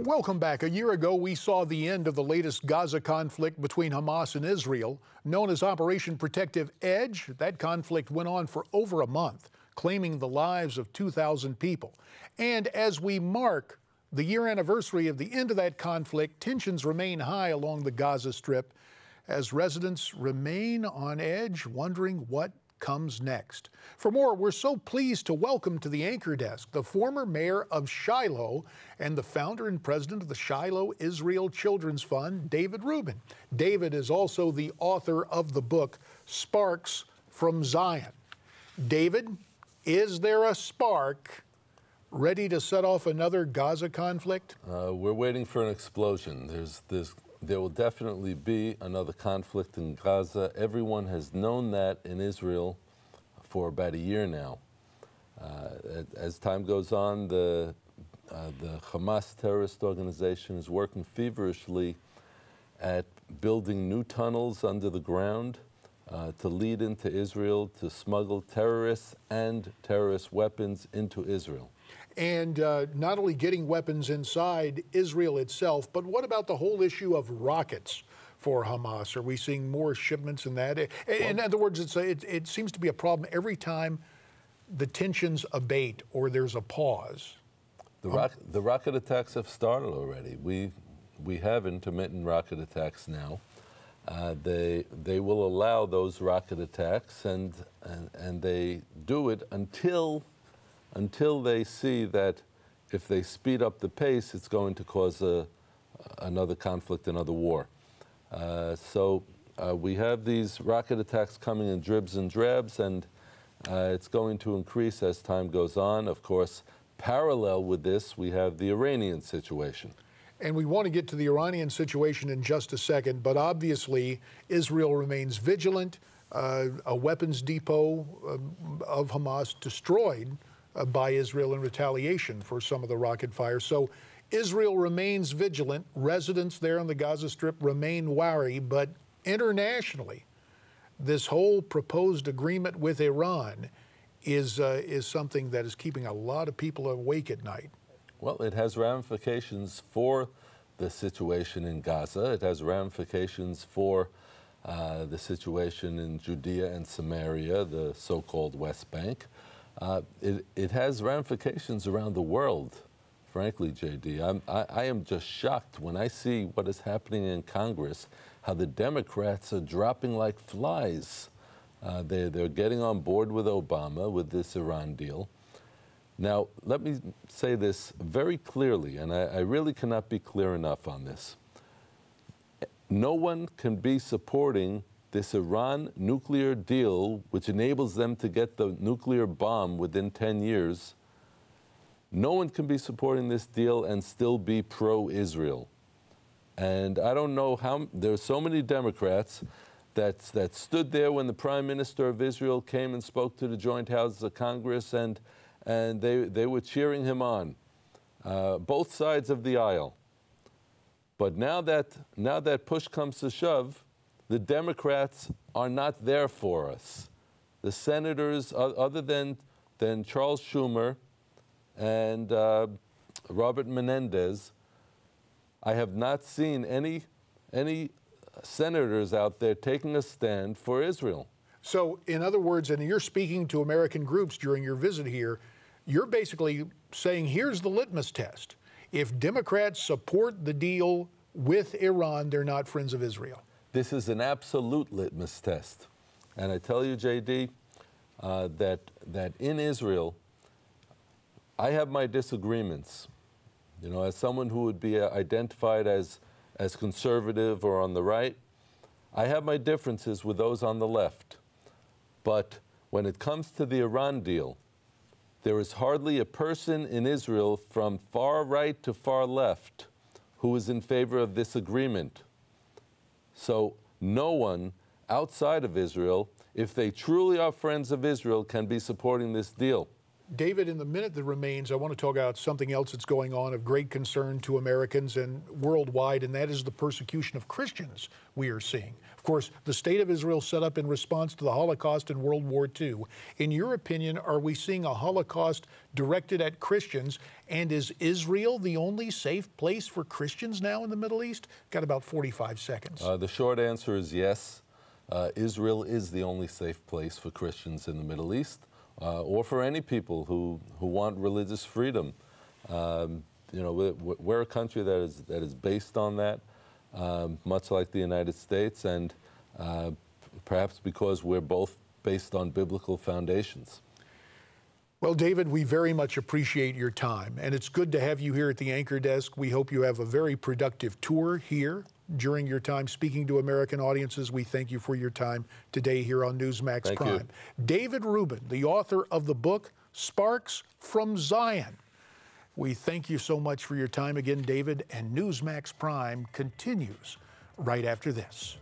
Welcome back. A year ago, we saw the end of the latest Gaza conflict between Hamas and Israel, known as Operation Protective Edge. That conflict went on for over a month, claiming the lives of 2,000 people. And as we mark the year anniversary of the end of that conflict, tensions remain high along the Gaza Strip as residents remain on edge, wondering what comes next. For more, we're so pleased to welcome to the anchor desk the former mayor of Shiloh and the founder and president of the Shiloh Israel Children's Fund, David Rubin. David is also the author of the book, Sparks from Zion. David, is there a spark ready to set off another Gaza conflict? We're waiting for an explosion. There will definitely be another conflict in Gaza. Everyone has known that in Israel for about a year now. As time goes on, the Hamas terrorist organization is working feverishly at building new tunnels under the ground to lead into Israel, to smuggle terrorists and terrorist weapons into Israel. And not only getting weapons inside Israel itself, but what about the whole issue of rockets for Hamas? Are we seeing more shipments in that? In other words, it seems to be a problem every time the tensions abate or there's a pause. The rocket attacks have started already. We have intermittent rocket attacks now. They will allow those rocket attacks, and they do it until they see that if they speed up the pace, it's going to cause another conflict, another war. So we have these rocket attacks coming in dribs and drabs, and it's going to increase as time goes on. Of course, parallel with this, we have the Iranian situation. And we want to get to the Iranian situation in just a second, but obviously Israel remains vigilant. A weapons depot of Hamas destroyed by Israel in retaliation for some of the rocket fire. So Israel remains vigilant. Residents there on the Gaza Strip remain wary. But internationally, this whole proposed agreement with Iran is something that is keeping a lot of people awake at night. Well, it has ramifications for the situation in Gaza. It has ramifications for the situation in Judea and Samaria, the so-called West Bank. It has ramifications around the world, frankly, J.D. I am just shocked when I see what is happening in Congress, how the Democrats are dropping like flies. They're getting on board with Obama with this Iran deal. Now, let me say this very clearly, and I really cannot be clear enough on this. No one can be supporting this Iran nuclear deal, which enables them to get the nuclear bomb within 10 years, no one can be supporting this deal and still be pro-Israel. And I don't know how, there are so many Democrats that stood there when the Prime Minister of Israel came and spoke to the Joint Houses of Congress, and they were cheering him on, both sides of the aisle. But now that push comes to shove, the Democrats are not there for us. The senators, other than Charles Schumer and Robert Menendez, I have not seen any senators out there taking a stand for Israel. So, in other words, and you're speaking to American groups during your visit here, you're basically saying here's the litmus test. If Democrats support the deal with Iran, they're not friends of Israel. This is an absolute litmus test. And I tell you, J.D., that in Israel, I have my disagreements. You know, as someone who would be identified as conservative or on the right, I have my differences with those on the left. But when it comes to the Iran deal, there is hardly a person in Israel from far right to far left who is in favor of this agreement. So no one outside of Israel, if they truly are friends of Israel, can be supporting this deal. David, in the minute that remains, I want to talk about something else that's going on of great concern to Americans and worldwide, and that is the persecution of Christians we are seeing. Of course, the State of Israel set up in response to the Holocaust and World War II. In your opinion, are we seeing a Holocaust directed at Christians? And is Israel the only safe place for Christians now in the Middle East? Got about 45 seconds. The short answer is yes. Israel is the only safe place for Christians in the Middle East. Or for any people who want religious freedom. We're a country that is based on that, much like the United States, and perhaps because we're both based on biblical foundations. Well, David, we very much appreciate your time, and it's good to have you here at the Anchor Desk. We hope you have a very productive tour here during your time speaking to American audiences. We thank you for your time today here on Newsmax Prime. You. David Rubin, the author of the book Sparks from Zion. We thank you so much for your time again, David, and Newsmax Prime continues right after this.